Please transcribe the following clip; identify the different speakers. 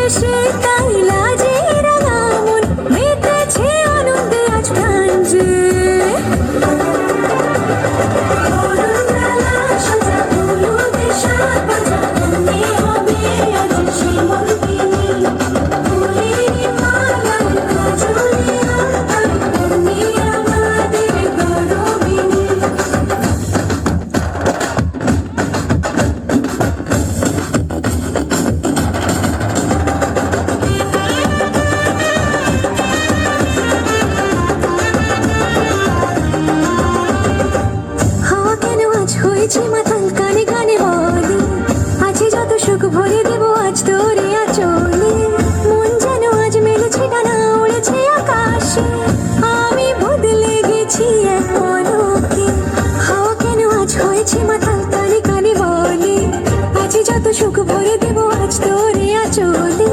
Speaker 1: এসে তাই লাজে রাঙা মন মেতেছে আনন্দে আজ প্রাণ যে। মাতাল কানে কানে বলি আছে যত সুখ ভরে দেব আজ তোরে আঁচলে। মন যেন আজ মেলেছে ডানা উড়েছে আকাশে, আমি বদলে গেছি এক পলকে। হাওয়া কেন আজ হয়েছে মাতাল কানে কানে বলি আছে যত সুখ ভরে দেব আজ তোরে আঁচলে।